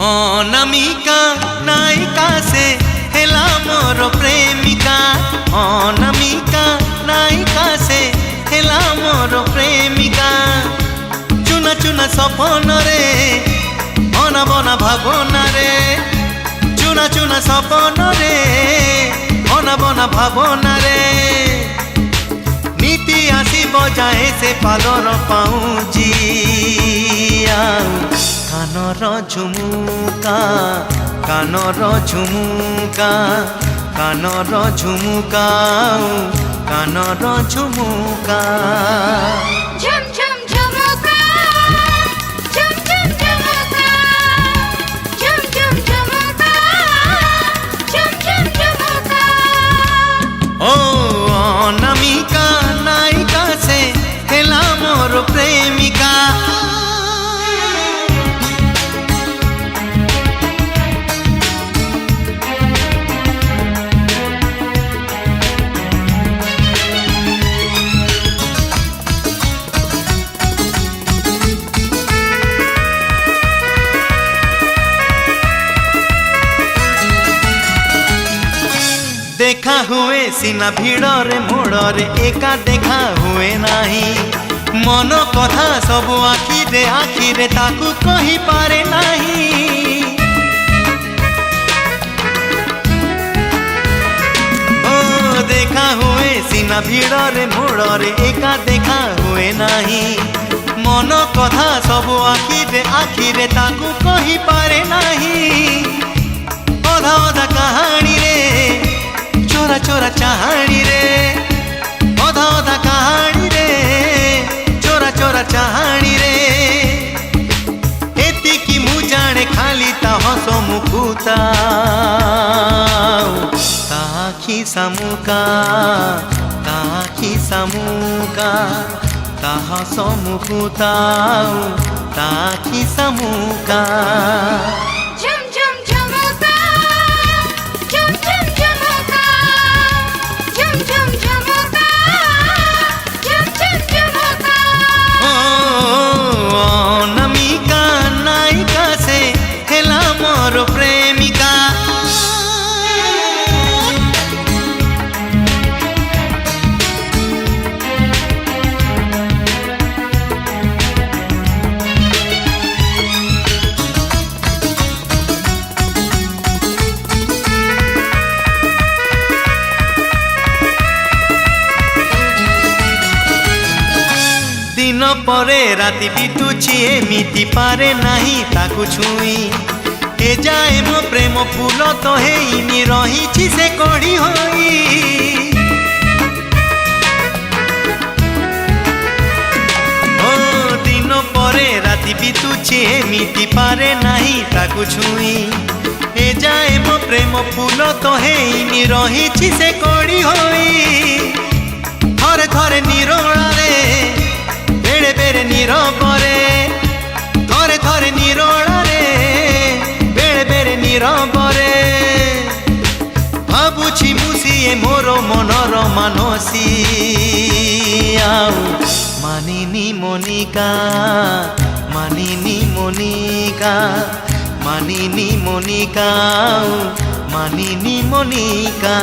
अनामिका नायिका से हेला मोर प्रेमिका। अनामिका नायिका से हेला मोर प्रेमिका। चुना चुना सपन रे अना बना भावना रे। चुना चुना सपन रे अना बना भावना रे। नीति आसी बजाए से पालर पाऊँ कानर झुमुका कानर झुमुका कानर झुमुका कानर झुमुका। झुम झुम झुमुका झुम झुम झुमुका झुम झुम झुमुका झुम झुम झुमुका। ओ अनामिका नायिका से हेला मोर प्रेमिका। देखा हुए सीना भिड़रे मोड़रे एका देखा हुए नाही। मन कथा सब आखिरे आखिरे ताकू कही पारे नाही। ओ देखा हुए सीना भिड़रे मोड़रे एका देखा हुए नाही। मन कथा सब आखिरे आखिरे ताकू कही पारे नाही। अधा अधा कहानी रे चोरा चोरा चाहानी रे। अधा अधा कहानी रे चोरा चोरा चाहानी रे। एतिकी मु जाने खाली ता हस मुकुता ताखी सामुका ताखी सामुका ता हस मुकुता ताखी सामुका। झुम झुम झुमुका झुम झुम झुमुका झुम झुम झुमुका झुम झुम झुमुका। ओ अनामिका नायिका से हेला मोर प्रेमिका। दिन परे राति बितुची एमिति पारे नाही ताकू छुई। ए जाए मो प्रेम फूल तो हेइनी रही से कड़ी होई। ओ दिन परे राति बितुची एमिति पारे नाही ताकू छुई। ए जाए मो प्रेम फूल तो हेइनी रही से कड़ी होई। थरे थरे निरोला रे बेड़े बेड़े नीरबरे। थरे थरे निरोला रे बेड़े बेड़े नीरबरे। भाबुछि मुसिए मोर मनर मानसी मानिनी मोनिका मानिनी मोनिका मानिनी मोनिका मानिनी मोनिका।